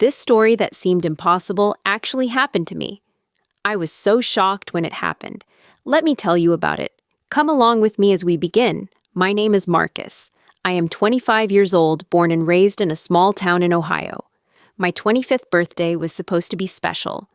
This story that seemed impossible actually happened to me. I was so shocked when it happened. Let me tell you about it. Come along with me as we begin. My name is Marcus. I am 25 years old, born and raised in a small town in Ohio. My 25th birthday was supposed to be special.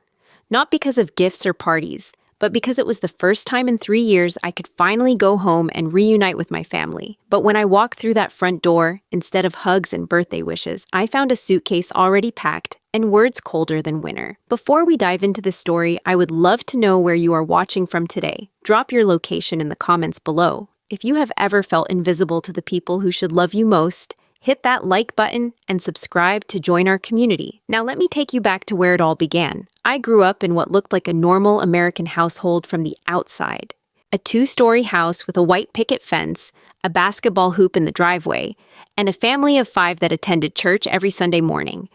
Not because of gifts or parties, but because it was the first time in 3 years I could finally go home and reunite with my family. But when I walked through that front door, instead of hugs and birthday wishes, I found a suitcase already packed and words colder than winter. Before we dive into this story, I would love to know where you are watching from today. Drop your location in the comments below. If you have ever felt invisible to the people who should love you most, hit that like button and subscribe to join our community. Now let me take you back to where it all began. I grew up in what looked like a normal American household from the outside. A 2-story house with a white picket fence, a basketball hoop in the driveway, and a family of 5 that attended church every Sunday morning.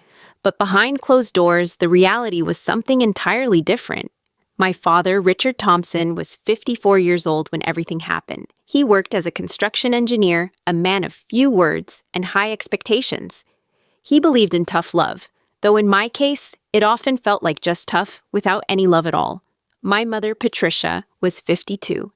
But behind closed doors, the reality was something entirely different. My father, Richard Thompson, was 54 years old when everything happened. He worked as a construction engineer, a man of few words and high expectations. He believed in tough love, though in my case, it often felt like just tough without any love at all. My mother, Patricia, was 52.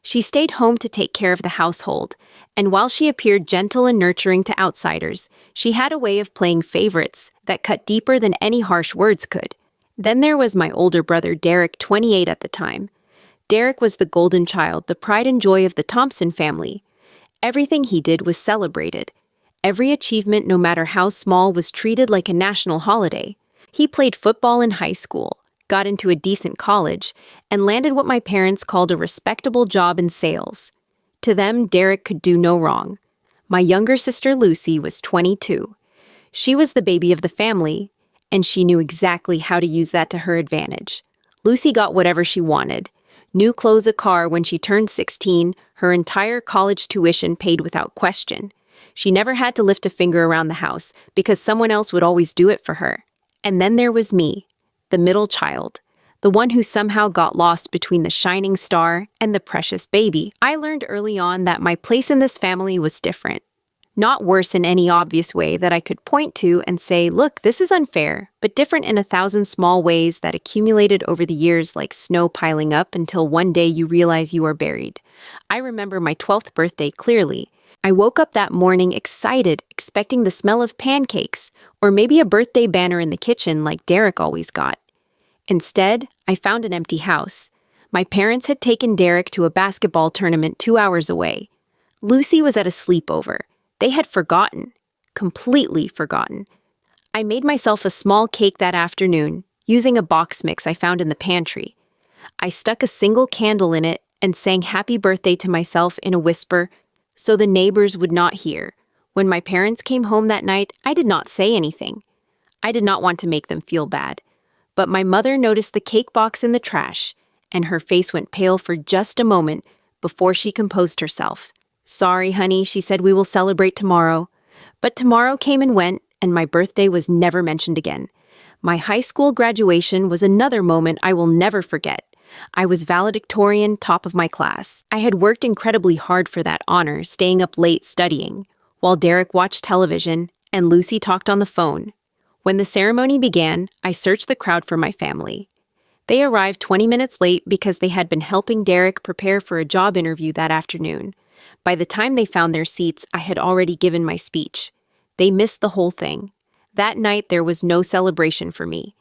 She stayed home to take care of the household, and while she appeared gentle and nurturing to outsiders, she had a way of playing favorites that cut deeper than any harsh words could. Then there was my older brother, Derek, 28 at the time. Derek was the golden child, the pride and joy of the Thompson family. Everything he did was celebrated. Every achievement, no matter how small, was treated like a national holiday. He played football in high school, got into a decent college, and landed what my parents called a respectable job in sales. To them, Derek could do no wrong. My younger sister, Lucy, was 22. She was the baby of the family, and she knew exactly how to use that to her advantage. Lucy got whatever she wanted. New clothes, a car when she turned 16, her entire college tuition paid without question. She never had to lift a finger around the house because someone else would always do it for her. And then there was me, the middle child, the one who somehow got lost between the shining star and the precious baby. I learned early on that my place in this family was different. Not worse in any obvious way that I could point to and say, look, this is unfair, but different in 1,000 small ways that accumulated over the years like snow piling up until one day you realize you are buried. I remember my 12th birthday clearly. I woke up that morning excited, expecting the smell of pancakes, or maybe a birthday banner in the kitchen like Derek always got. Instead, I found an empty house. My parents had taken Derek to a basketball tournament 2 hours away. Lucy was at a sleepover. They had forgotten, completely forgotten. I made myself a small cake that afternoon, using a box mix I found in the pantry. I stuck a single candle in it and sang happy birthday to myself in a whisper, so the neighbors would not hear. When my parents came home that night, I did not say anything. I did not want to make them feel bad. But my mother noticed the cake box in the trash, and her face went pale for just a moment before she composed herself. Sorry, honey, she said, we will celebrate tomorrow. But tomorrow came and went, and my birthday was never mentioned again. My high school graduation was another moment I will never forget. I was valedictorian, top of my class. I had worked incredibly hard for that honor, staying up late studying, while Derek watched television and Lucy talked on the phone. When the ceremony began, I searched the crowd for my family. They arrived 20 minutes late because they had been helping Derek prepare for a job interview that afternoon. By the time they found their seats, I had already given my speech. They missed the whole thing. That night, there was no celebration for me.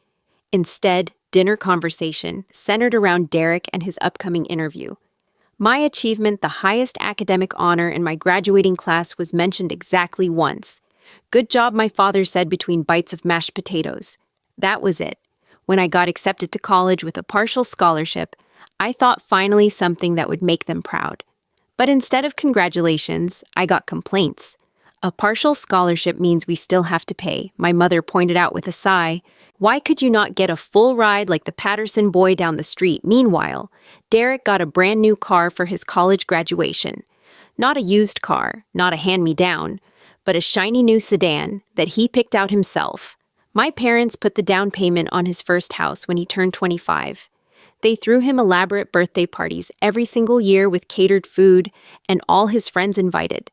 Instead, dinner conversation centered around Derek and his upcoming interview. My achievement, the highest academic honor in my graduating class, was mentioned exactly once. Good job, my father said between bites of mashed potatoes. That was it. When I got accepted to college with a partial scholarship, I thought finally something that would make them proud. But instead of congratulations, I got complaints. A partial scholarship means we still have to pay, my mother pointed out with a sigh. Why could you not get a full ride like the Patterson boy down the street? Meanwhile, Derek got a brand new car for his college graduation. Not a used car, not a hand-me-down, but a shiny new sedan that he picked out himself. My parents put the down payment on his first house when he turned 25. They threw him elaborate birthday parties every single year with catered food and all his friends invited.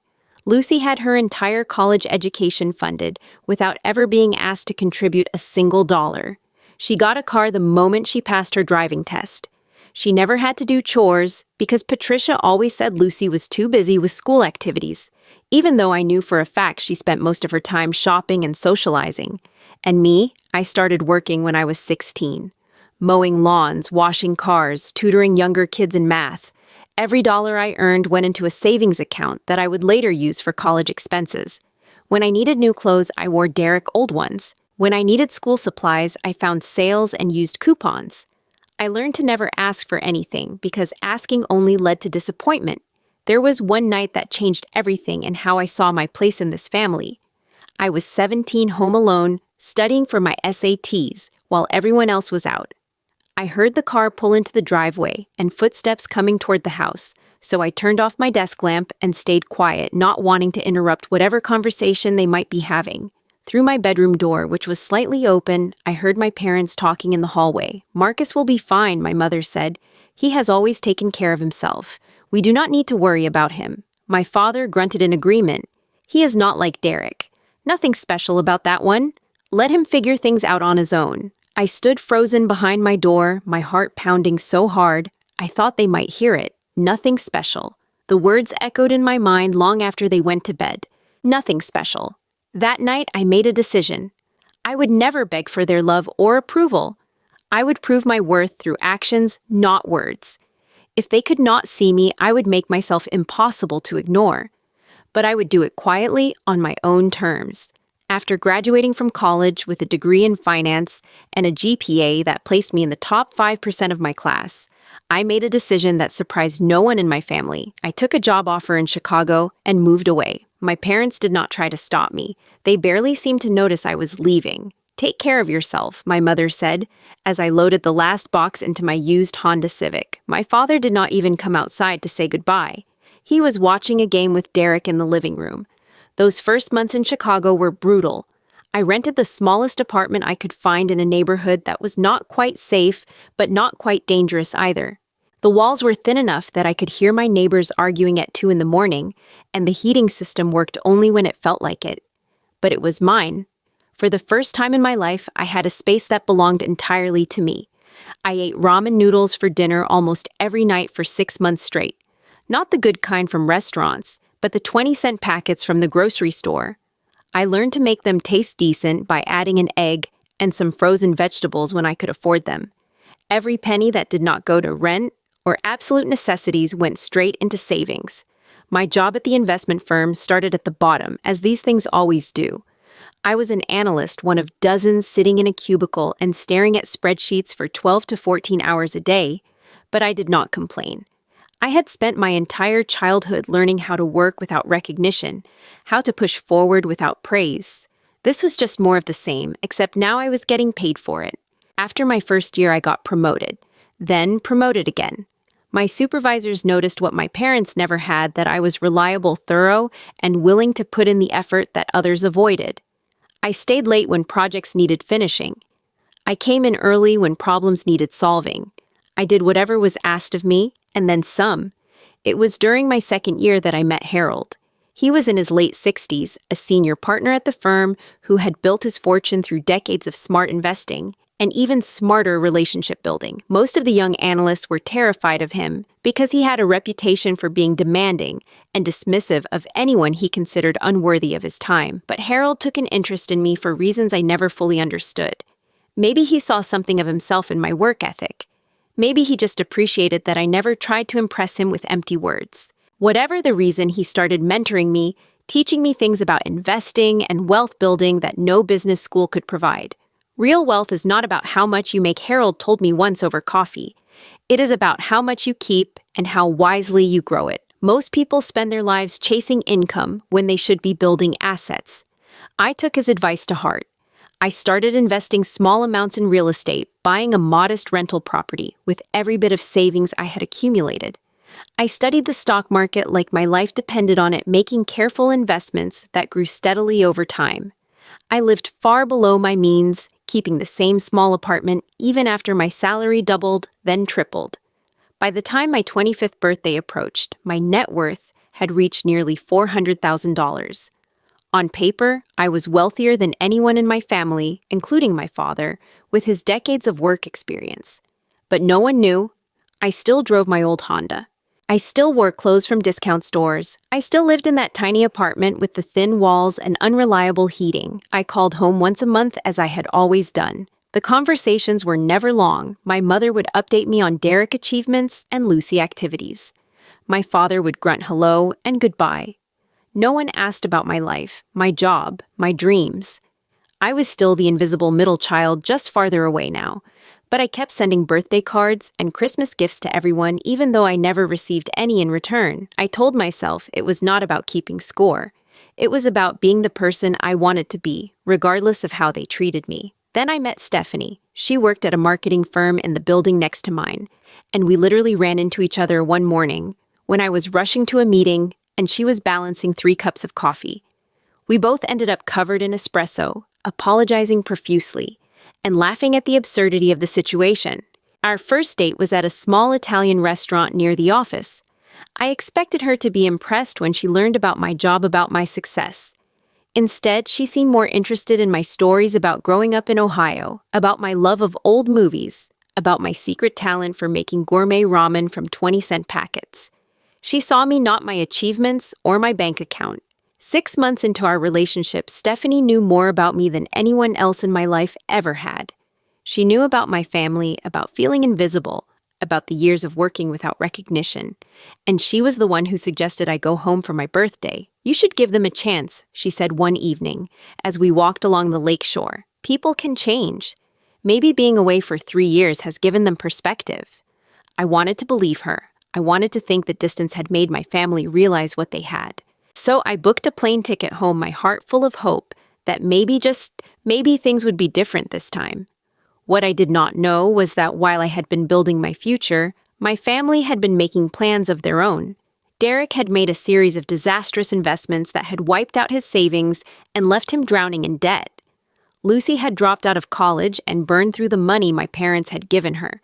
Lucy had her entire college education funded without ever being asked to contribute a single dollar. She got a car the moment she passed her driving test. She never had to do chores because Patricia always said Lucy was too busy with school activities, even though I knew for a fact she spent most of her time shopping and socializing. And me, I started working when I was 16. Mowing lawns, washing cars, tutoring younger kids in math. Every dollar I earned went into a savings account that I would later use for college expenses. When I needed new clothes, I wore Derek old ones. When I needed school supplies, I found sales and used coupons. I learned to never ask for anything because asking only led to disappointment. There was one night that changed everything and how I saw my place in this family. I was 17, home alone, studying for my SATs while everyone else was out. I heard the car pull into the driveway and footsteps coming toward the house, so I turned off my desk lamp and stayed quiet, not wanting to interrupt whatever conversation they might be having. Through my bedroom door, which was slightly open, I heard my parents talking in the hallway. "Marcus will be fine," my mother said. "He has always taken care of himself. We do not need to worry about him." My father grunted in agreement. "He is not like Derek. Nothing special about that one. Let him figure things out on his own." I stood frozen behind my door, my heart pounding so hard, I thought they might hear it. Nothing special. The words echoed in my mind long after they went to bed. Nothing special. That night, I made a decision. I would never beg for their love or approval. I would prove my worth through actions, not words. If they could not see me, I would make myself impossible to ignore. But I would do it quietly on my own terms. After graduating from college with a degree in finance and a GPA that placed me in the top 5% of my class, I made a decision that surprised no one in my family. I took a job offer in Chicago and moved away. My parents did not try to stop me. They barely seemed to notice I was leaving. "Take care of yourself," my mother said, as I loaded the last box into my used Honda Civic. My father did not even come outside to say goodbye. He was watching a game with Derek in the living room. Those first months in Chicago were brutal. I rented the smallest apartment I could find in a neighborhood that was not quite safe, but not quite dangerous either. The walls were thin enough that I could hear my neighbors arguing at 2 a.m, and the heating system worked only when it felt like it. But it was mine. For the first time in my life, I had a space that belonged entirely to me. I ate ramen noodles for dinner almost every night for 6 months straight. Not the good kind from restaurants, but the 20-cent packets from the grocery store. I learned to make them taste decent by adding an egg and some frozen vegetables when I could afford them. Every penny that did not go to rent or absolute necessities went straight into savings. My job at the investment firm started at the bottom, as these things always do. I was an analyst, one of dozens sitting in a cubicle and staring at spreadsheets for 12 to 14 hours a day, but I did not complain. I had spent my entire childhood learning how to work without recognition, how to push forward without praise. This was just more of the same, except now I was getting paid for it. After my first year, I got promoted, then promoted again. My supervisors noticed what my parents never had, that I was reliable, thorough, and willing to put in the effort that others avoided. I stayed late when projects needed finishing. I came in early when problems needed solving. I did whatever was asked of me, and then some. It was during my second year that I met Harold. He was in his late 60s, a senior partner at the firm who had built his fortune through decades of smart investing and even smarter relationship building. Most of the young analysts were terrified of him because he had a reputation for being demanding and dismissive of anyone he considered unworthy of his time. But Harold took an interest in me for reasons I never fully understood. Maybe he saw something of himself in my work ethic. Maybe he just appreciated that I never tried to impress him with empty words. Whatever the reason, he started mentoring me, teaching me things about investing and wealth building that no business school could provide. Real wealth is not about how much you make, Harold told me once over coffee. It is about how much you keep and how wisely you grow it. Most people spend their lives chasing income when they should be building assets. I took his advice to heart. I started investing small amounts in real estate, buying a modest rental property with every bit of savings I had accumulated. I studied the stock market like my life depended on it, making careful investments that grew steadily over time. I lived far below my means, keeping the same small apartment even after my salary doubled, then tripled. By the time my 25th birthday approached, my net worth had reached nearly $400,000. On paper, I was wealthier than anyone in my family, including my father, with his decades of work experience. But no one knew. I still drove my old Honda. I still wore clothes from discount stores. I still lived in that tiny apartment with the thin walls and unreliable heating. I called home once a month as I had always done. The conversations were never long. My mother would update me on Derek achievements and Lucy activities. My father would grunt hello and goodbye. No one asked about my life, my job, my dreams. I was still the invisible middle child, just farther away now. But I kept sending birthday cards and Christmas gifts to everyone, even though I never received any in return. I told myself it was not about keeping score. It was about being the person I wanted to be, regardless of how they treated me. Then I met Stephanie. She worked at a marketing firm in the building next to mine, and we literally ran into each other one morning when I was rushing to a meeting and she was balancing 3 cups of coffee. We both ended up covered in espresso, apologizing profusely, and laughing at the absurdity of the situation. Our first date was at a small Italian restaurant near the office. I expected her to be impressed when she learned about my job, about my success. Instead, she seemed more interested in my stories about growing up in Ohio, about my love of old movies, about my secret talent for making gourmet ramen from 20-cent packets. She saw me, not my achievements or my bank account. 6 months into our relationship, Stephanie knew more about me than anyone else in my life ever had. She knew about my family, about feeling invisible, about the years of working without recognition. And she was the one who suggested I go home for my birthday. "You should give them a chance," she said one evening, as we walked along the lake shore. "People can change. Maybe being away for 3 years has given them perspective." I wanted to believe her. I wanted to think that distance had made my family realize what they had. So I booked a plane ticket home, my heart full of hope that maybe, just maybe, things would be different this time. What I did not know was that while I had been building my future, my family had been making plans of their own. Derek had made a series of disastrous investments that had wiped out his savings and left him drowning in debt. Lucy had dropped out of college and burned through the money my parents had given her.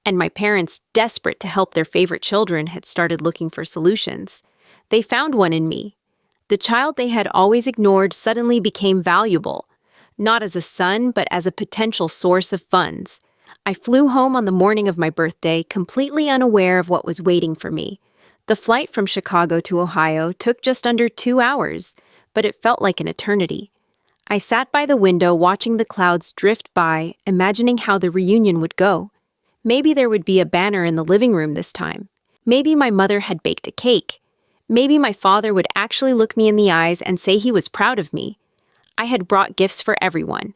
And my parents, desperate to help their favorite children, had started looking for solutions. They found one in me. The child they had always ignored suddenly became valuable, not as a son, but as a potential source of funds. I flew home on the morning of my birthday, completely unaware of what was waiting for me. The flight from Chicago to Ohio took just under 2 hours, but it felt like an eternity. I sat by the window watching the clouds drift by, imagining how the reunion would go. Maybe there would be a banner in the living room this time. Maybe my mother had baked a cake. Maybe my father would actually look me in the eyes and say he was proud of me. I had brought gifts for everyone.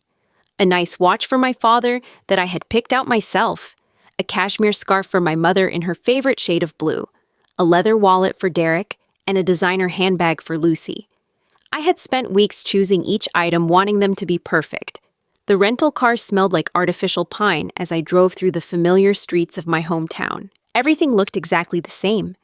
A nice watch for my father that I had picked out myself. A cashmere scarf for my mother in her favorite shade of blue. A leather wallet for Derek, and a designer handbag for Lucy. I had spent weeks choosing each item, wanting them to be perfect. The rental car smelled like artificial pine as I drove through the familiar streets of my hometown. Everything looked exactly the same.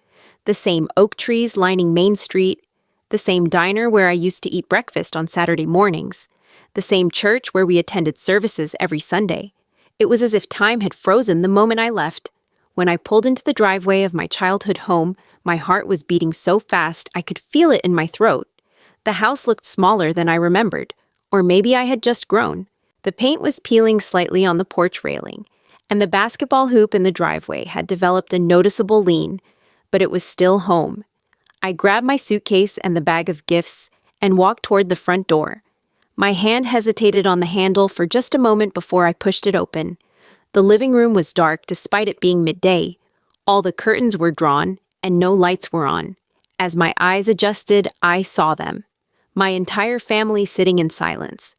The same oak trees lining Main Street, the same diner where I used to eat breakfast on Saturday mornings, the same church where we attended services every Sunday. It was as if time had frozen the moment I left. When I pulled into the driveway of my childhood home, my heart was beating so fast I could feel it in my throat. The house looked smaller than I remembered, or maybe I had just grown. The paint was peeling slightly on the porch railing, and the basketball hoop in the driveway had developed a noticeable lean, but it was still home. I grabbed my suitcase and the bag of gifts and walked toward the front door. My hand hesitated on the handle for just a moment before I pushed it open. The living room was dark despite it being midday. All the curtains were drawn and no lights were on. As my eyes adjusted, I saw them. My entire family sitting in silence.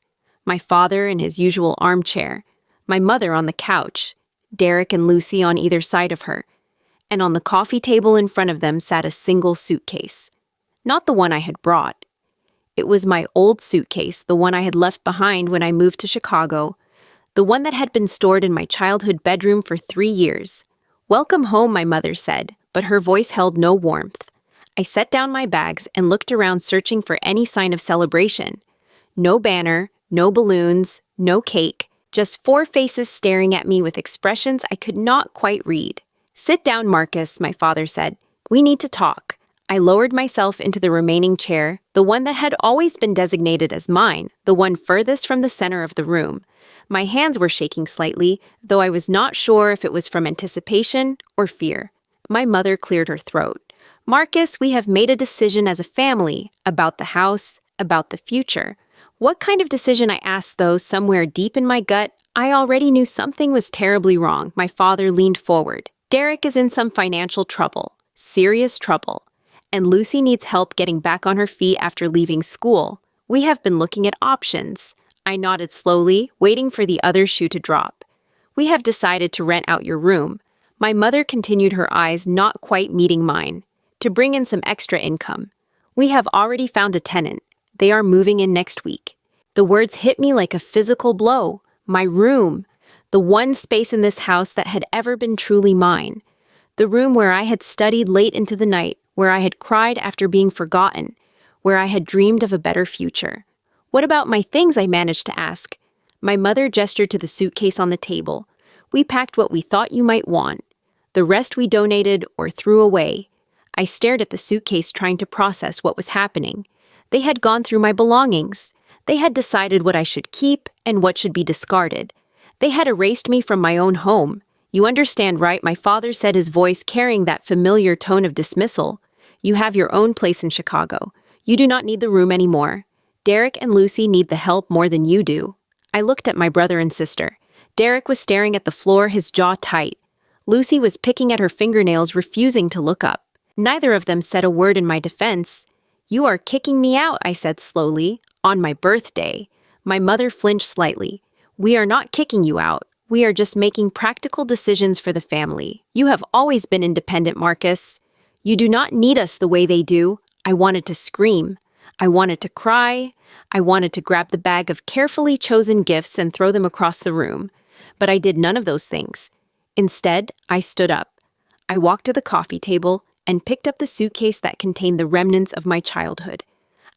My father in his usual armchair, my mother on the couch, Derek and Lucy on either side of her, and on the coffee table in front of them sat a single suitcase. Not the one I had brought. It was my old suitcase, the one I had left behind when I moved to Chicago, the one that had been stored in my childhood bedroom for 3 years. "Welcome home," my mother said, but her voice held no warmth. I set down my bags and looked around, searching for any sign of celebration. No banner, no balloons, no cake, just 4 faces staring at me with expressions I could not quite read. "Sit down, Marcus," my father said. "We need to talk." I lowered myself into the remaining chair, the one that had always been designated as mine, the one furthest from the center of the room. My hands were shaking slightly, though I was not sure if it was from anticipation or fear. My mother cleared her throat. Marcus, we have made a decision as a family about the house, about the future. What kind of decision, I asked, though somewhere deep in my gut, I already knew something was terribly wrong. My father leaned forward. Derek is in some financial trouble, serious trouble, and Lucy needs help getting back on her feet after leaving school. We have been looking at options. I nodded slowly, waiting for the other shoe to drop. We have decided to rent out your room. My mother continued, her eyes not quite meeting mine, to bring in some extra income. We have already found a tenant. They are moving in next week. The words hit me like a physical blow. My room, the one space in this house that had ever been truly mine. The room where I had studied late into the night, where I had cried after being forgotten, where I had dreamed of a better future. What about my things, I managed to ask. My mother gestured to the suitcase on the table. We packed what we thought you might want. The rest we donated or threw away. I stared at the suitcase, trying to process what was happening. They had gone through my belongings. They had decided what I should keep and what should be discarded. They had erased me from my own home. You understand, right? My father said, his voice carrying that familiar tone of dismissal. You have your own place in Chicago. You do not need the room anymore. Derek and Lucy need the help more than you do. I looked at my brother and sister. Derek was staring at the floor, his jaw tight. Lucy was picking at her fingernails, refusing to look up. Neither of them said a word in my defense. You are kicking me out, I said slowly. On my birthday. My mother flinched slightly. We are not kicking you out. We are just making practical decisions for the family. You have always been independent, Marcus. You do not need us the way they do. I wanted to scream. I wanted to cry. I wanted to grab the bag of carefully chosen gifts and throw them across the room. But I did none of those things. Instead, I stood up. I walked to the coffee table and picked up the suitcase that contained the remnants of my childhood.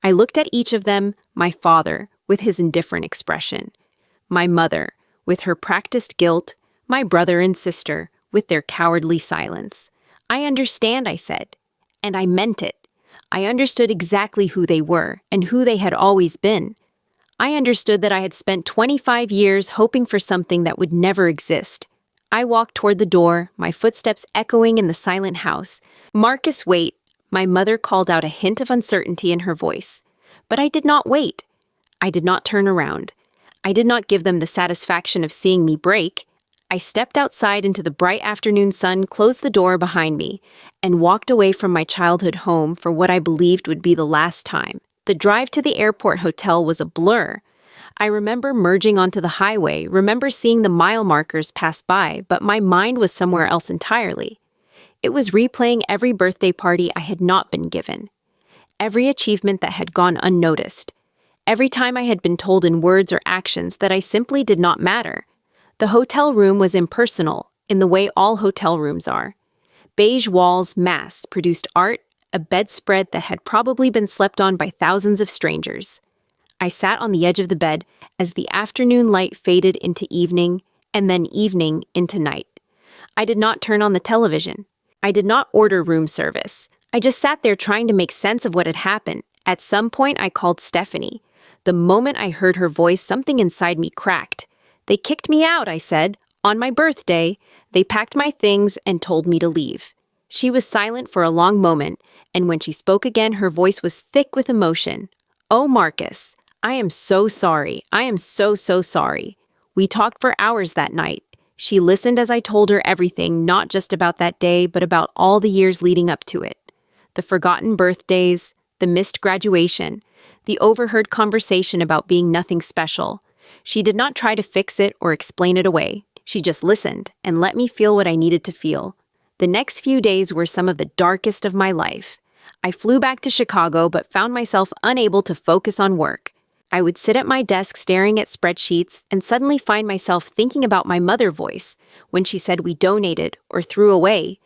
I looked at each of them, my father, with his indifferent expression, my mother, with her practiced guilt, my brother and sister, with their cowardly silence. I understand, I said, and I meant it. I understood exactly who they were and who they had always been. I understood that I had spent 25 years hoping for something that would never exist. I walked toward the door, my footsteps echoing in the silent house. Marcus, wait. My mother called out, a hint of uncertainty in her voice. But I did not wait. I did not turn around. I did not give them the satisfaction of seeing me break. I stepped outside into the bright afternoon sun, closed the door behind me, and walked away from my childhood home for what I believed would be the last time. The drive to the airport hotel was a blur. I remember merging onto the highway, remember seeing the mile markers pass by, but my mind was somewhere else entirely. It was replaying every birthday party I had not been given, every achievement that had gone unnoticed, every time I had been told in words or actions that I simply did not matter. The hotel room was impersonal, in the way all hotel rooms are. Beige walls mass-produced art, a bedspread that had probably been slept on by thousands of strangers. I sat on the edge of the bed as the afternoon light faded into evening, and then evening into night. I did not turn on the television. I did not order room service. I just sat there trying to make sense of what had happened. At some point, I called Stephanie. The moment I heard her voice, something inside me cracked. They kicked me out, I said. On my birthday, they packed my things and told me to leave. She was silent for a long moment, and when she spoke again, her voice was thick with emotion. Oh, Marcus, I am so sorry. I am so sorry. We talked for hours that night. She listened as I told her everything, not just about that day, but about all the years leading up to it. The forgotten birthdays, the missed graduation, the overheard conversation about being nothing special. She did not try to fix it or explain it away. She just listened and let me feel what I needed to feel. The next few days were some of the darkest of my life. I flew back to Chicago but found myself unable to focus on work. I would sit at my desk staring at spreadsheets and suddenly find myself thinking about my mother's voice when she said we donated or threw away.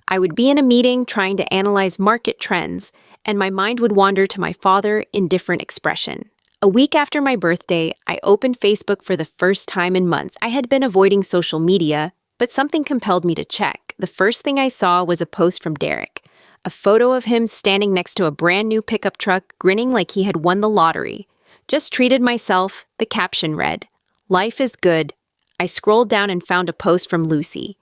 I would be in a meeting trying to analyze market trends, and my mind would wander to my father in different expression. A week after my birthday, I opened Facebook for the first time in months. I had been avoiding social media, but something compelled me to check. The first thing I saw was a post from Derek, a photo of him standing next to a brand new pickup truck, grinning like he had won the lottery. Just treated myself, the caption read. Life is good. I scrolled down and found a post from Lucy.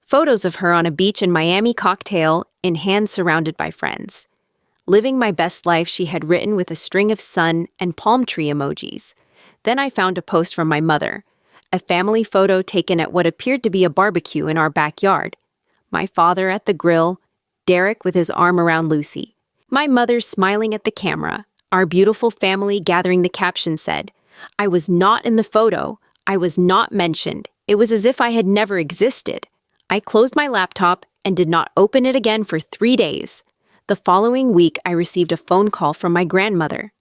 Photos of her on a beach in Miami, cocktail in hand, surrounded by friends. Living my best life, she had written with a string of sun and palm tree emojis. Then I found a post from my mother. A family photo taken at what appeared to be a barbecue in our backyard. My father at the grill, Derek with his arm around Lucy. My mother smiling at the camera. Our beautiful family gathering. The caption said, I was not in the photo. I was not mentioned. It was as if I had never existed. I closed my laptop and did not open it again for 3 days. The following week, I received a phone call from my grandmother.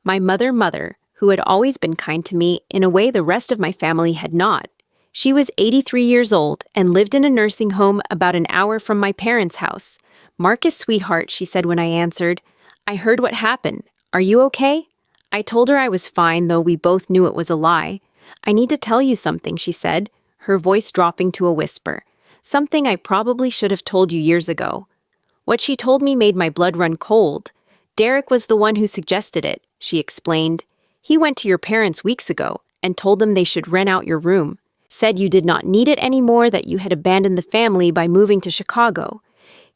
My mother, who had always been kind to me in a way the rest of my family had not. She was 83 years old and lived in a nursing home about an hour from my parents' house. Marcus, sweetheart, she said when I answered. I heard what happened. Are you okay? I told her I was fine, though we both knew it was a lie. I need to tell you something, she said, her voice dropping to a whisper. Something I probably should have told you years ago. What she told me made my blood run cold. Derek was the one who suggested it, she explained. He went to your parents weeks ago and told them they should rent out your room. Said you did not need it anymore, that you had abandoned the family by moving to Chicago.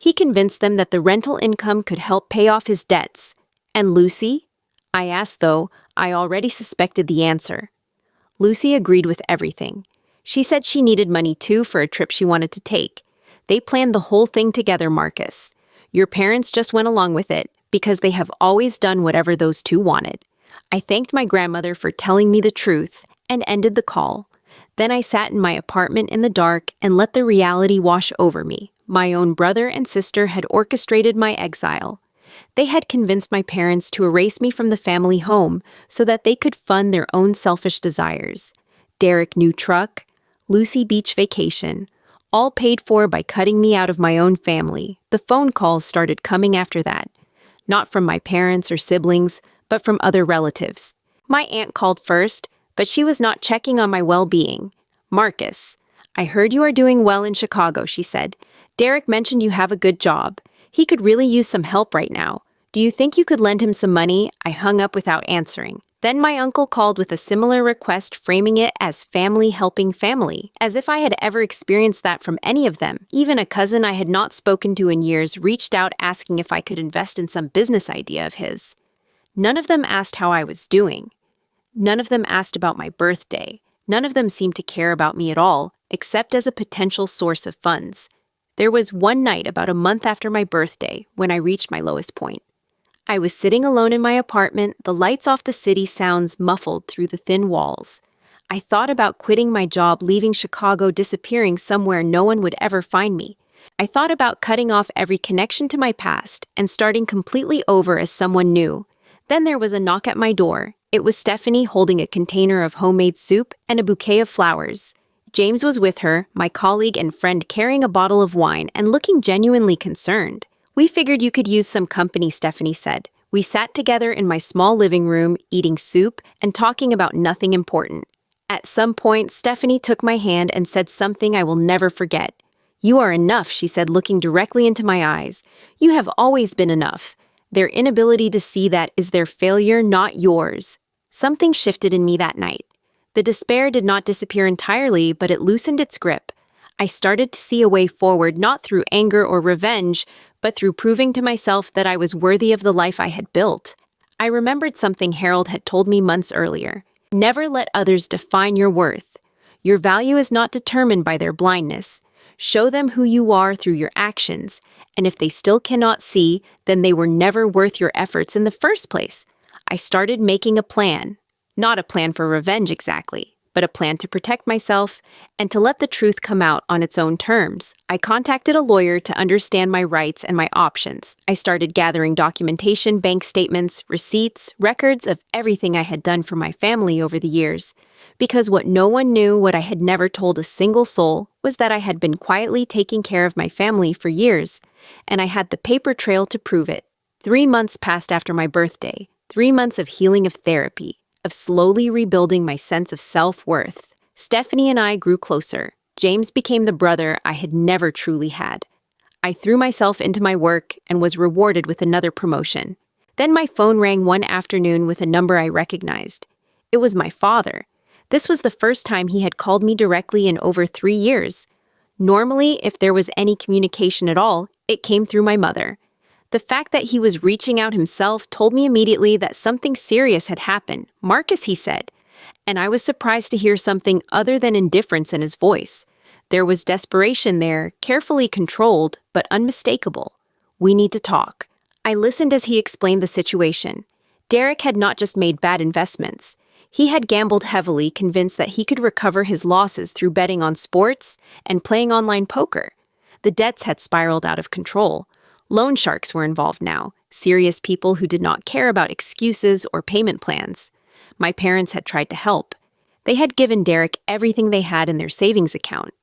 He convinced them that the rental income could help pay off his debts. And Lucy? I asked, though I already suspected the answer. Lucy agreed with everything. She said she needed money too for a trip she wanted to take. They planned the whole thing together, Marcus. Your parents just went along with it because they have always done whatever those two wanted. I thanked my grandmother for telling me the truth and ended the call. Then I sat in my apartment in the dark and let the reality wash over me. My own brother and sister had orchestrated my exile. They had convinced my parents to erase me from the family home so that they could fund their own selfish desires. Derek new truck, Lucy beach vacation, all paid for by cutting me out of my own family. The phone calls started coming after that. Not from my parents or siblings, but from other relatives. My aunt called first, but she was not checking on my well-being. Marcus, I heard you are doing well in Chicago, she said. Derek mentioned you have a good job. He could really use some help right now. Do you think you could lend him some money? I hung up without answering. Then my uncle called with a similar request, framing it as family helping family, as if I had ever experienced that from any of them. Even a cousin I had not spoken to in years reached out asking if I could invest in some business idea of his. None of them asked how I was doing. None of them asked about my birthday. None of them seemed to care about me at all, except as a potential source of funds. There was one night about a month after my birthday when I reached my lowest point. I was sitting alone in my apartment, the lights off, the city sounds muffled through the thin walls. I thought about quitting my job, leaving Chicago, disappearing somewhere no one would ever find me. I thought about cutting off every connection to my past and starting completely over as someone new. Then there was a knock at my door. It was Stephanie holding a container of homemade soup and a bouquet of flowers. James was with her, my colleague and friend, carrying a bottle of wine and looking genuinely concerned. We figured you could use some company, Stephanie said. We sat together in my small living room, eating soup and talking about nothing important. At some point, Stephanie took my hand and said something I will never forget. You are enough, she said, looking directly into my eyes. You have always been enough. Their inability to see that is their failure, not yours. Something shifted in me that night. The despair did not disappear entirely, but it loosened its grip. I started to see a way forward, not through anger or revenge, but through proving to myself that I was worthy of the life I had built. I remembered something Harold had told me months earlier. Never let others define your worth. Your value is not determined by their blindness. Show them who you are through your actions, and if they still cannot see, then they were never worth your efforts in the first place. I started making a plan. Not a plan for revenge exactly, but a plan to protect myself and to let the truth come out on its own terms. I contacted a lawyer to understand my rights and my options. I started gathering documentation, bank statements, receipts, records of everything I had done for my family over the years. Because what no one knew, what I had never told a single soul, was that I had been quietly taking care of my family for years, and I had the paper trail to prove it. 3 months passed after my birthday, 3 months of healing, of therapy, of slowly rebuilding my sense of self-worth. Stephanie and I grew closer. James became the brother I had never truly had. I threw myself into my work and was rewarded with another promotion. Then my phone rang one afternoon with a number I recognized. It was my father. This was the first time he had called me directly in over 3 years. Normally, if there was any communication at all, it came through my mother. The fact that he was reaching out himself told me immediately that something serious had happened. "Marcus," he said. And I was surprised to hear something other than indifference in his voice. There was desperation there, carefully controlled, but unmistakable. "We need to talk." I listened as he explained the situation. Derek had not just made bad investments. He had gambled heavily, convinced that he could recover his losses through betting on sports and playing online poker. The debts had spiraled out of control. Loan sharks were involved now, serious people who did not care about excuses or payment plans. My parents had tried to help. They had given Derek everything they had in their savings account.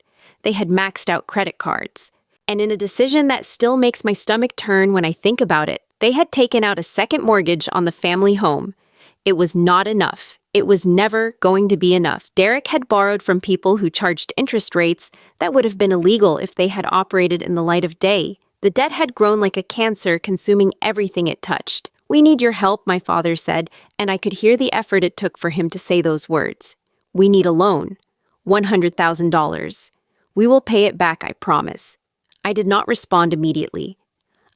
They had maxed out credit cards. And in a decision that still makes my stomach turn when I think about it, they had taken out a second mortgage on the family home. It was not enough. It was never going to be enough. Derek had borrowed from people who charged interest rates that would have been illegal if they had operated in the light of day. The debt had grown like a cancer, consuming everything it touched. "We need your help," my father said, and I could hear the effort it took for him to say those words. "We need a loan. $100,000. We will pay it back, I promise." I did not respond immediately.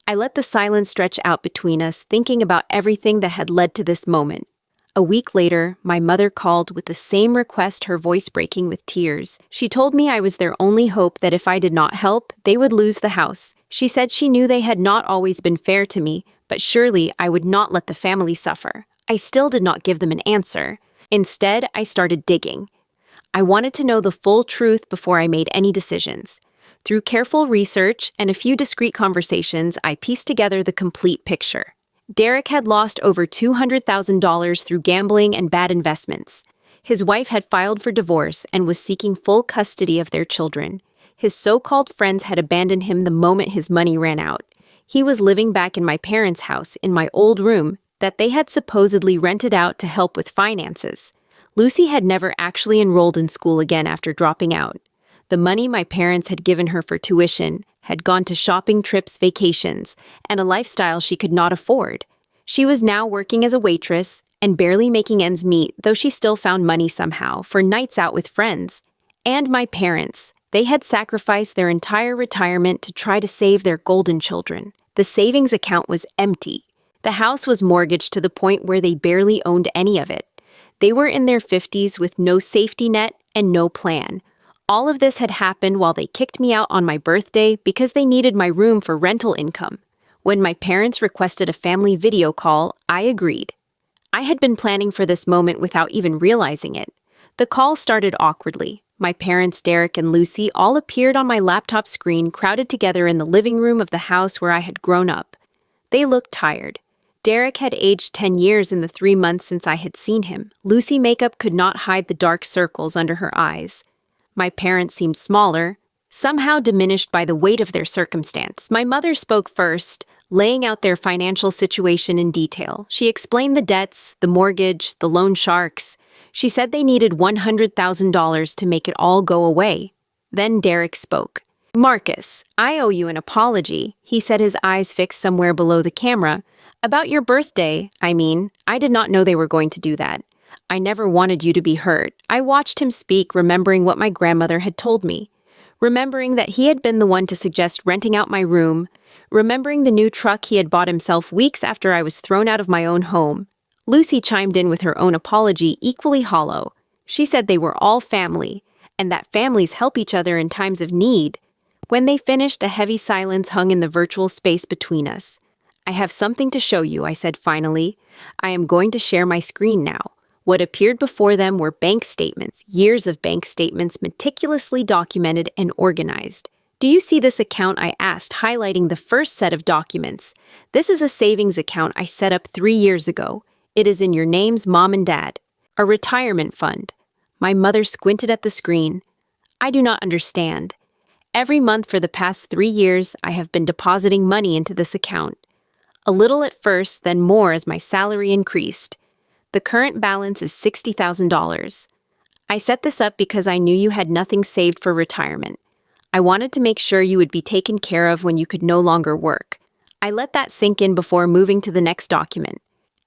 I let the silence stretch out between us, thinking about everything that had led to this moment. A week later, my mother called with the same request, her voice breaking with tears. She told me I was their only hope, that if I did not help, they would lose the house. She said she knew they had not always been fair to me, but surely I would not let the family suffer. I still did not give them an answer. Instead, I started digging. I wanted to know the full truth before I made any decisions. Through careful research and a few discreet conversations, I pieced together the complete picture. Derek had lost over $200,000 through gambling and bad investments. His wife had filed for divorce and was seeking full custody of their children. His so-called friends had abandoned him the moment his money ran out. He was living back in my parents' house, in my old room, that they had supposedly rented out to help with finances. Lucy had never actually enrolled in school again after dropping out. The money my parents had given her for tuition had gone to shopping trips, vacations, and a lifestyle she could not afford. She was now working as a waitress and barely making ends meet, though she still found money somehow for nights out with friends. And my parents, they had sacrificed their entire retirement to try to save their golden children. The savings account was empty. The house was mortgaged to the point where they barely owned any of it. They were in their 50s with no safety net and no plan. All of this had happened while they kicked me out on my birthday because they needed my room for rental income. When my parents requested a family video call, I agreed. I had been planning for this moment without even realizing it. The call started awkwardly. My parents, Derek and Lucy, all appeared on my laptop screen, crowded together in the living room of the house where I had grown up. They looked tired. Derek had aged 10 years in the 3 months since I had seen him. Lucy makeup could not hide the dark circles under her eyes. My parents seemed smaller, somehow diminished by the weight of their circumstance. My mother spoke first, laying out their financial situation in detail. She explained the debts, the mortgage, the loan sharks. She said they needed $100,000 to make it all go away. Then Derek spoke. "Marcus, I owe you an apology," he said, his eyes fixed somewhere below the camera. "About your birthday, I did not know they were going to do that. I never wanted you to be hurt." I watched him speak, remembering what my grandmother had told me, remembering that he had been the one to suggest renting out my room, remembering the new truck he had bought himself weeks after I was thrown out of my own home. Lucy chimed in with her own apology, equally hollow. She said they were all family, and that families help each other in times of need. When they finished, a heavy silence hung in the virtual space between us. "I have something to show you," I said finally. "I am going to share my screen now." What appeared before them were bank statements, years of bank statements meticulously documented and organized. "Do you see this account?" I asked, highlighting the first set of documents. "This is a savings account I set up 3 years ago. It is in your names, Mom and Dad. A retirement fund." My mother squinted at the screen. "I do not understand. Every month for the past 3 years, I have been depositing money into this account. A little at first, then more as my salary increased. The current balance is $60,000. I set this up because I knew you had nothing saved for retirement. I wanted to make sure you would be taken care of when you could no longer work. I let that sink in before moving to the next document.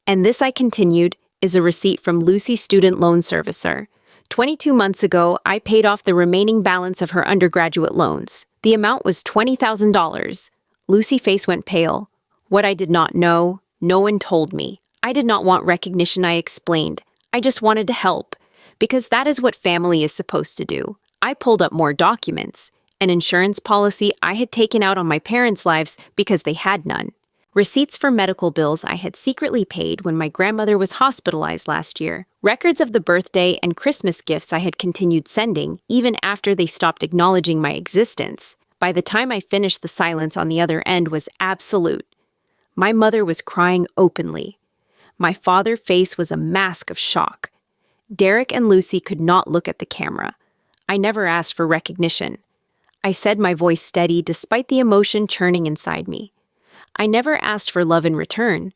And this, I continued, is a receipt from Lucy's student loan servicer. 22 months ago, I paid off the remaining balance of her undergraduate loans. The amount was $20,000. Lucy's face went pale. What I did not know, no one told me. I did not want recognition, I explained. I just wanted to help, because that is what family is supposed to do. I pulled up more documents, an insurance policy I had taken out on my parents' lives because they had none. Receipts for medical bills I had secretly paid when my grandmother was hospitalized last year. Records of the birthday and Christmas gifts I had continued sending, even after they stopped acknowledging my existence. By the time I finished, the silence on the other end was absolute. My mother was crying openly. My father's face was a mask of shock. Derek and Lucy could not look at the camera. I never asked for recognition. I said, my voice steady despite the emotion churning inside me. I never asked for love in return.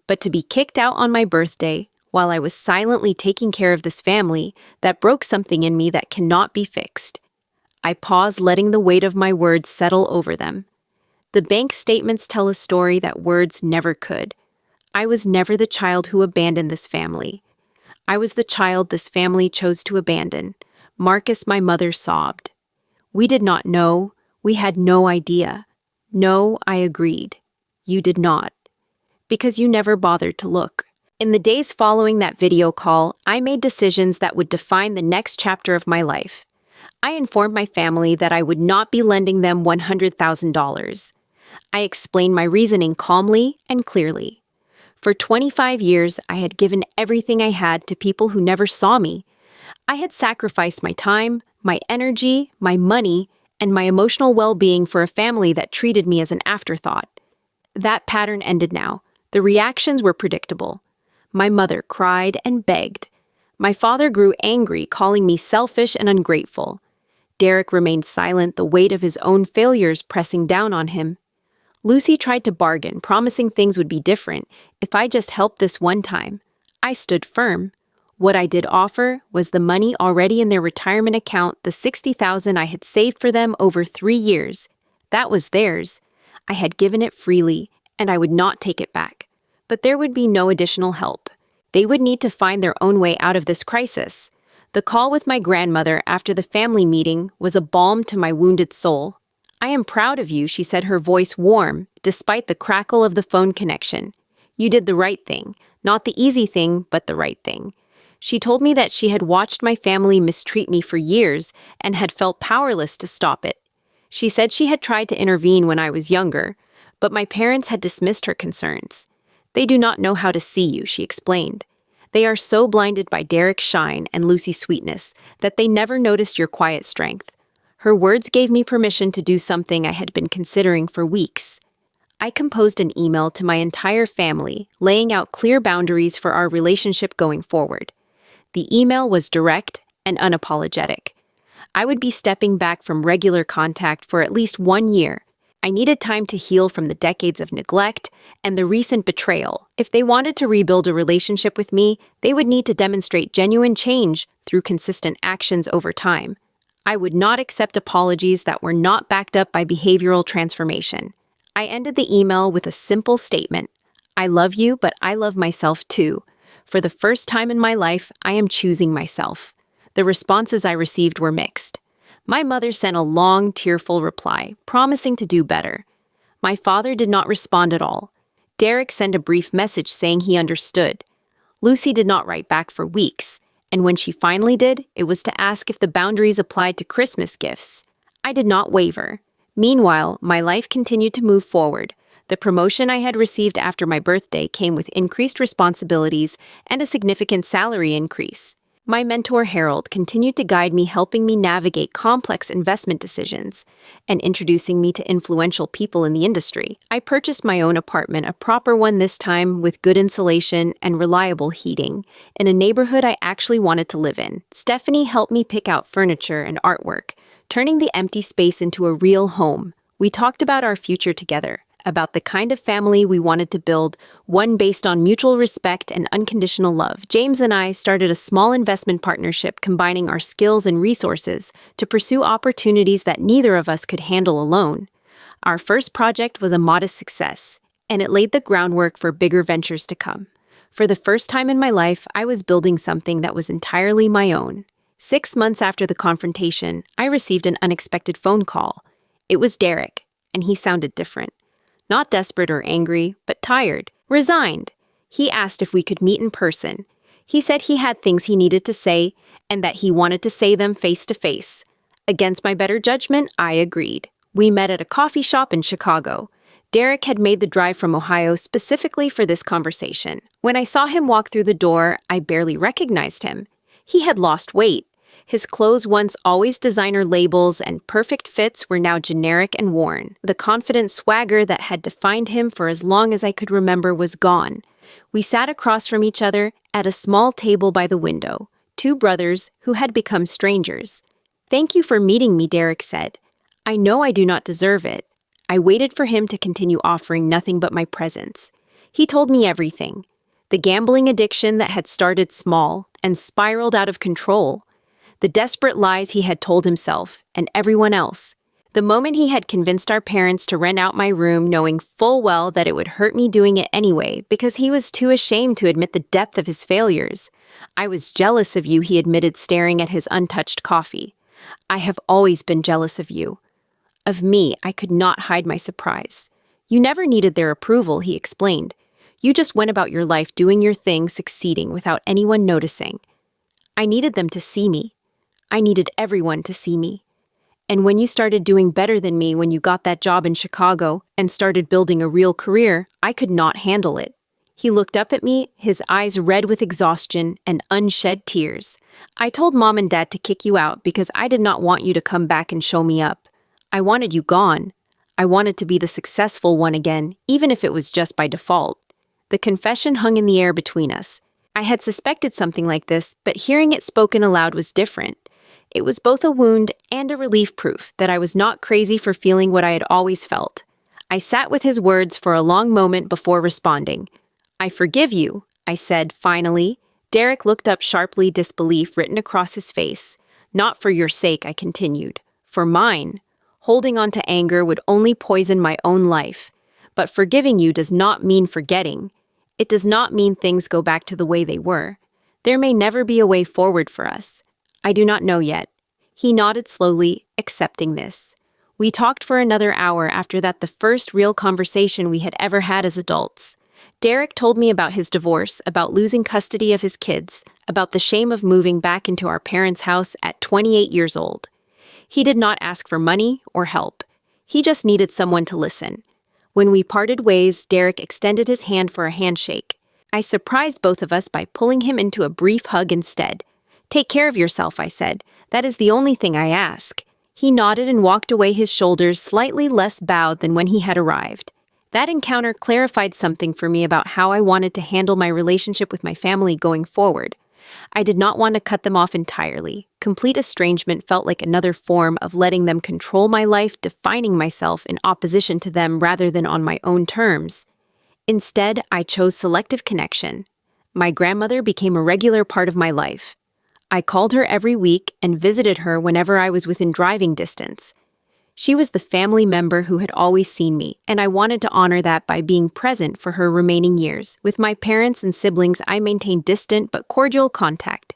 But to be kicked out on my birthday, while I was silently taking care of this family, that broke something in me that cannot be fixed. I paused, letting the weight of my words settle over them. The bank statements tell a story that words never could. I was never the child who abandoned this family. I was the child this family chose to abandon. Marcus, my mother, sobbed. We did not know. We had no idea. No, I agreed. You did not. Because you never bothered to look. In the days following that video call, I made decisions that would define the next chapter of my life. I informed my family that I would not be lending them $100,000. I explained my reasoning calmly and clearly. For 25 years, I had given everything I had to people who never saw me. I had sacrificed my time, my energy, my money, and my emotional well-being for a family that treated me as an afterthought. That pattern ended now. The reactions were predictable. My mother cried and begged. My father grew angry, calling me selfish and ungrateful. Derek remained silent, the weight of his own failures pressing down on him. Lucy tried to bargain, promising things would be different if I just helped this one time. I stood firm. What I did offer was the money already in their retirement account, the $60,000 I had saved for them over 3 years. That was theirs. I had given it freely, and I would not take it back. But there would be no additional help. They would need to find their own way out of this crisis. The call with my grandmother after the family meeting was a balm to my wounded soul. I am proud of you, she said, her voice warm, despite the crackle of the phone connection. You did the right thing. Not the easy thing, but the right thing. She told me that she had watched my family mistreat me for years and had felt powerless to stop it. She said she had tried to intervene when I was younger, but my parents had dismissed her concerns. They do not know how to see you, she explained. They are so blinded by Derek's shine and Lucy's sweetness that they never noticed your quiet strength. Her words gave me permission to do something I had been considering for weeks. I composed an email to my entire family, laying out clear boundaries for our relationship going forward. The email was direct and unapologetic. I would be stepping back from regular contact for at least 1 year. I needed time to heal from the decades of neglect and the recent betrayal. If they wanted to rebuild a relationship with me, they would need to demonstrate genuine change through consistent actions over time. I would not accept apologies that were not backed up by behavioral transformation. I ended the email with a simple statement. I love you, but I love myself too. For the first time in my life, I am choosing myself. The responses I received were mixed. My mother sent a long, tearful reply, promising to do better. My father did not respond at all. Derek sent a brief message saying he understood. Lucy did not write back for weeks, and when she finally did, it was to ask if the boundaries applied to Christmas gifts. I did not waver. Meanwhile, my life continued to move forward. The promotion I had received after my birthday came with increased responsibilities and a significant salary increase. My mentor, Harold, continued to guide me, helping me navigate complex investment decisions and introducing me to influential people in the industry. I purchased my own apartment, a proper one this time, with good insulation and reliable heating, in a neighborhood I actually wanted to live in. Stephanie helped me pick out furniture and artwork, turning the empty space into a real home. We talked about our future together, about the kind of family we wanted to build, one based on mutual respect and unconditional love. James and I started a small investment partnership combining our skills and resources to pursue opportunities that neither of us could handle alone. Our first project was a modest success, and it laid the groundwork for bigger ventures to come. For the first time in my life, I was building something that was entirely my own. 6 months after the confrontation, I received an unexpected phone call. It was Derek, and he sounded different. Not desperate or angry, but tired, resigned. He asked if we could meet in person. He said he had things he needed to say, and that he wanted to say them face to face. Against my better judgment, I agreed. We met at a coffee shop in Chicago. Derek had made the drive from Ohio specifically for this conversation. When I saw him walk through the door, I barely recognized him. He had lost weight. His clothes, once always designer labels and perfect fits, were now generic and worn. The confident swagger that had defined him for as long as I could remember was gone. We sat across from each other at a small table by the window, two brothers who had become strangers. "Thank you for meeting me," Derek said. "I know I do not deserve it." I waited for him to continue offering nothing but my presence. He told me everything. The gambling addiction that had started small and spiraled out of control. The desperate lies he had told himself and everyone else. The moment he had convinced our parents to rent out my room, knowing full well that it would hurt me doing it anyway because he was too ashamed to admit the depth of his failures. "I was jealous of you," he admitted, staring at his untouched coffee. "I have always been jealous of you." Of me, I could not hide my surprise. "You never needed their approval," he explained. "You just went about your life doing your thing, succeeding without anyone noticing." I needed them to see me. I needed everyone to see me. "And when you started doing better than me, when you got that job in Chicago and started building a real career, I could not handle it." He looked up at me, his eyes red with exhaustion and unshed tears. "I told Mom and Dad to kick you out because I did not want you to come back and show me up. I wanted you gone. I wanted to be the successful one again, even if it was just by default." The confession hung in the air between us. I had suspected something like this, but hearing it spoken aloud was different. It was both a wound and a relief, proof that I was not crazy for feeling what I had always felt. I sat with his words for a long moment before responding. "I forgive you," I said, finally. Derek looked up sharply, disbelief written across his face. "Not for your sake," I continued. "For mine. Holding on to anger would only poison my own life. But forgiving you does not mean forgetting. It does not mean things go back to the way they were. There may never be a way forward for us. I do not know yet." He nodded slowly, accepting this. We talked for another hour after that, the first real conversation we had ever had as adults. Derek told me about his divorce, about losing custody of his kids, about the shame of moving back into our parents' house at 28 years old. He did not ask for money or help. He just needed someone to listen. When we parted ways, Derek extended his hand for a handshake. I surprised both of us by pulling him into a brief hug instead. "Take care of yourself," I said. "That is the only thing I ask." He nodded and walked away, his shoulders slightly less bowed than when he had arrived. That encounter clarified something for me about how I wanted to handle my relationship with my family going forward. I did not want to cut them off entirely. Complete estrangement felt like another form of letting them control my life, defining myself in opposition to them rather than on my own terms. Instead, I chose selective connection. My grandmother became a regular part of my life. I called her every week and visited her whenever I was within driving distance. She was the family member who had always seen me, and I wanted to honor that by being present for her remaining years. With my parents and siblings, I maintained distant but cordial contact.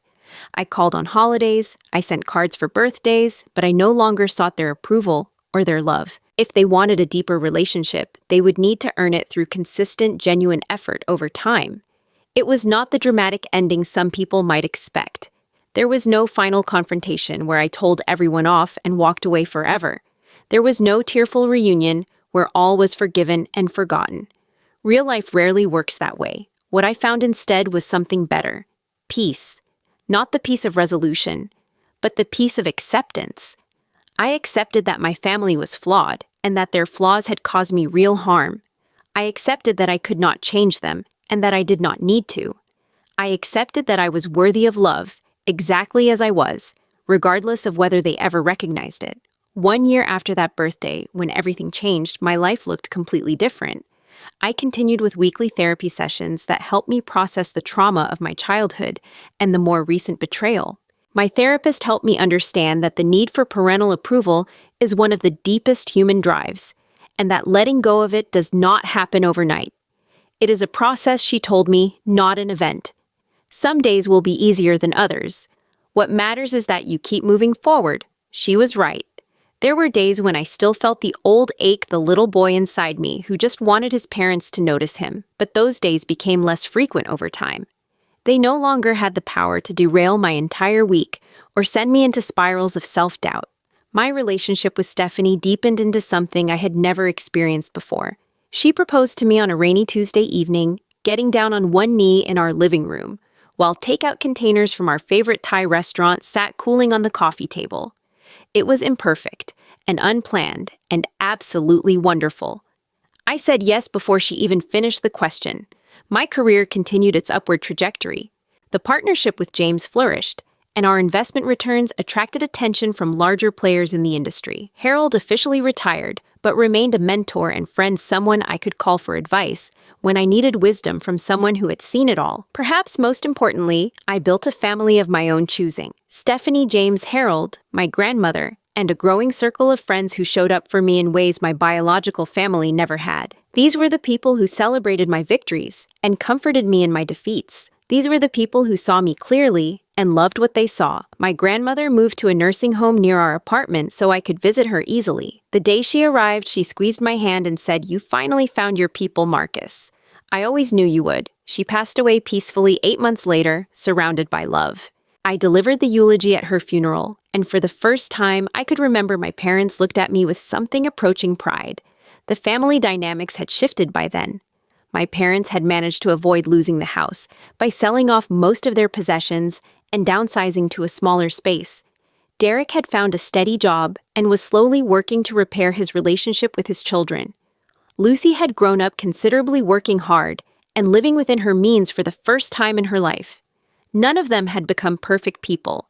I called on holidays, I sent cards for birthdays, but I no longer sought their approval or their love. If they wanted a deeper relationship, they would need to earn it through consistent, genuine effort over time. It was not the dramatic ending some people might expect. There was no final confrontation where I told everyone off and walked away forever. There was no tearful reunion where all was forgiven and forgotten. Real life rarely works that way. What I found instead was something better. Peace. Not the peace of resolution, but the peace of acceptance. I accepted that my family was flawed and that their flaws had caused me real harm. I accepted that I could not change them and that I did not need to. I accepted that I was worthy of love, exactly as I was, regardless of whether they ever recognized it 1 year after that birthday, when everything changed, my life looked completely different. I continued with weekly therapy sessions that helped me process the trauma of my childhood and the more recent betrayal. My therapist helped me understand that the need for parental approval is one of the deepest human drives, and that letting go of it does not happen overnight. It is a process, she told me, not an event. Some days will be easier than others. What matters is that you keep moving forward. She was right. There were days when I still felt the old ache, the little boy inside me who just wanted his parents to notice him, but those days became less frequent over time. They no longer had the power to derail my entire week or send me into spirals of self-doubt. My relationship with Stephanie deepened into something I had never experienced before. She proposed to me on a rainy Tuesday evening, getting down on one knee in our living room, while takeout containers from our favorite Thai restaurant sat cooling on the coffee table. It was imperfect and unplanned and absolutely wonderful. I said yes before she even finished the question. My career continued its upward trajectory. The partnership with James flourished, and our investment returns attracted attention from larger players in the industry. Harold officially retired, but remained a mentor and friend, someone I could call for advice when I needed wisdom from someone who had seen it all. Perhaps most importantly, I built a family of my own choosing. Stephanie, James, Harold, my grandmother, and a growing circle of friends who showed up for me in ways my biological family never had. These were the people who celebrated my victories and comforted me in my defeats. These were the people who saw me clearly and loved what they saw. My grandmother moved to a nursing home near our apartment so I could visit her easily. The day she arrived, she squeezed my hand and said, "You finally found your people, Marcus. I always knew you would." She passed away peacefully 8 months later, surrounded by love. I delivered the eulogy at her funeral, and for the first time, I could remember my parents looked at me with something approaching pride. The family dynamics had shifted by then. My parents had managed to avoid losing the house by selling off most of their possessions and downsizing to a smaller space. Derek had found a steady job and was slowly working to repair his relationship with his children. Lucy had grown up considerably, working hard and living within her means for the first time in her life. None of them had become perfect people,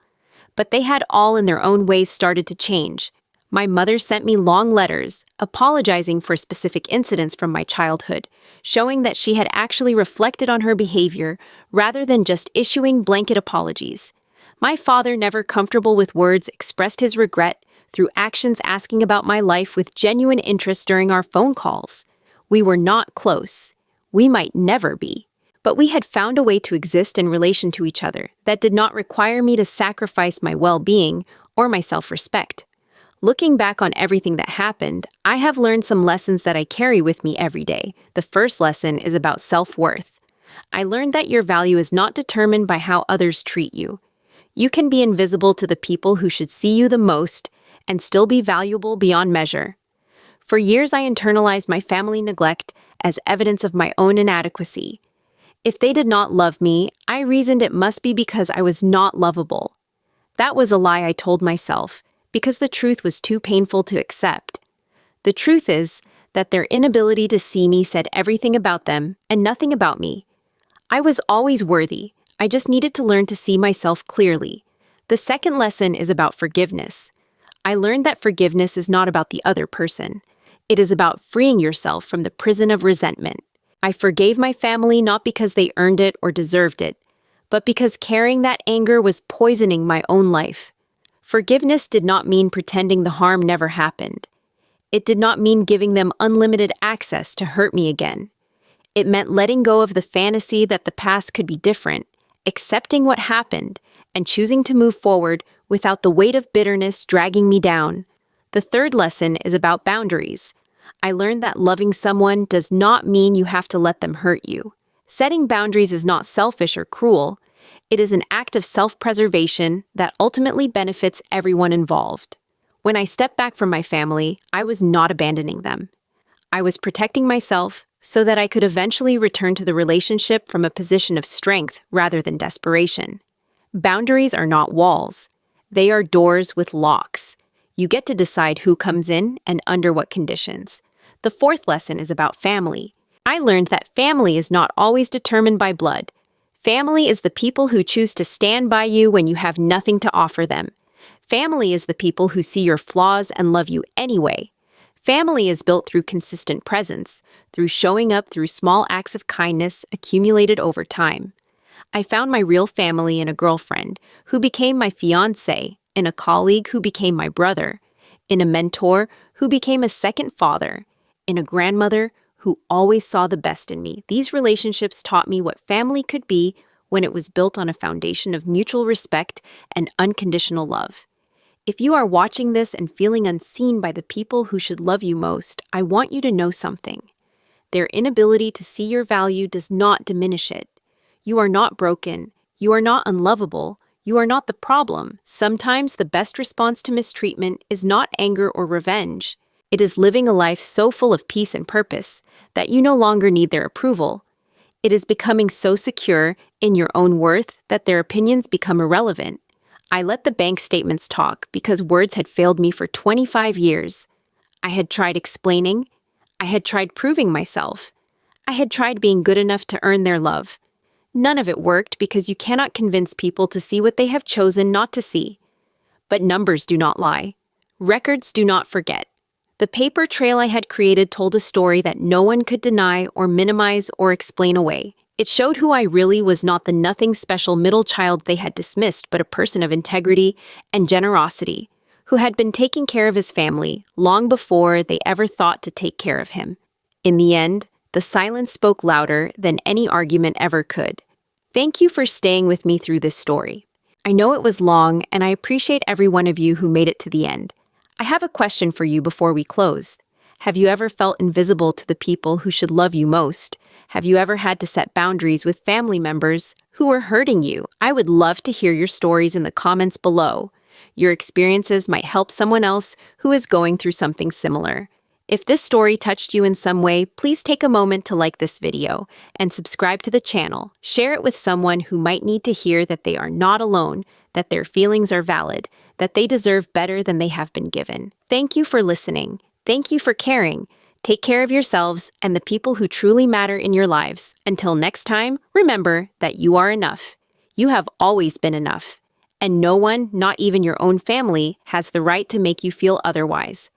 but they had all in their own ways started to change. My mother sent me long letters, apologizing for specific incidents from my childhood, showing that she had actually reflected on her behavior rather than just issuing blanket apologies. My father, never comfortable with words, expressed his regret through actions, asking about my life with genuine interest during our phone calls. We were not close. We might never be. But we had found a way to exist in relation to each other that did not require me to sacrifice my well-being or my self-respect. Looking back on everything that happened, I have learned some lessons that I carry with me every day. The first lesson is about self-worth. I learned that your value is not determined by how others treat you. You can be invisible to the people who should see you the most and still be valuable beyond measure. For years, I internalized my family neglect as evidence of my own inadequacy. If they did not love me, I reasoned it must be because I was not lovable. That was a lie I told myself, because the truth was too painful to accept. The truth is that their inability to see me said everything about them and nothing about me. I was always worthy. I just needed to learn to see myself clearly. The second lesson is about forgiveness. I learned that forgiveness is not about the other person. It is about freeing yourself from the prison of resentment. I forgave my family not because they earned it or deserved it, but because carrying that anger was poisoning my own life. Forgiveness did not mean pretending the harm never happened. It did not mean giving them unlimited access to hurt me again. It meant letting go of the fantasy that the past could be different, accepting what happened, and choosing to move forward without the weight of bitterness dragging me down. The third lesson is about boundaries. I learned that loving someone does not mean you have to let them hurt you. Setting boundaries is not selfish or cruel. It is an act of self-preservation that ultimately benefits everyone involved. When I stepped back from my family, I was not abandoning them. I was protecting myself so that I could eventually return to the relationship from a position of strength rather than desperation. Boundaries are not walls. They are doors with locks. You get to decide who comes in and under what conditions. The fourth lesson is about family. I learned that family is not always determined by blood. Family is the people who choose to stand by you when you have nothing to offer them. Family is the people who see your flaws and love you anyway. Family is built through consistent presence, through showing up through small acts of kindness accumulated over time. I found my real family in a girlfriend who became my fiancé, in a colleague who became my brother, in a mentor who became a second father, in a grandmother who always saw the best in me. These relationships taught me what family could be when it was built on a foundation of mutual respect and unconditional love. If you are watching this and feeling unseen by the people who should love you most, I want you to know something. Their inability to see your value does not diminish it. You are not broken. You are not unlovable. You are not the problem. Sometimes the best response to mistreatment is not anger or revenge. It is living a life so full of peace and purpose that you no longer need their approval. It is becoming so secure in your own worth that their opinions become irrelevant. I let the bank statements talk because words had failed me for 25 years. I had tried explaining. I had tried proving myself. I had tried being good enough to earn their love. None of it worked because you cannot convince people to see what they have chosen not to see. But numbers do not lie. Records do not forget. The paper trail I had created told a story that no one could deny or minimize or explain away. It showed who I really was, not the nothing special middle child they had dismissed, but a person of integrity and generosity, who had been taking care of his family long before they ever thought to take care of him. In the end, the silence spoke louder than any argument ever could. Thank you for staying with me through this story. I know it was long, and I appreciate every one of you who made it to the end. I have a question for you before we close. Have you ever felt invisible to the people who should love you most? Have you ever had to set boundaries with family members who were hurting you? I would love to hear your stories in the comments below. Your experiences might help someone else who is going through something similar. If this story touched you in some way, please take a moment to like this video and subscribe to the channel. Share it with someone who might need to hear that they are not alone, that their feelings are valid, that they deserve better than they have been given. Thank you for listening. Thank you for caring. Take care of yourselves and the people who truly matter in your lives. Until next time, remember that you are enough. You have always been enough. And no one, not even your own family, has the right to make you feel otherwise.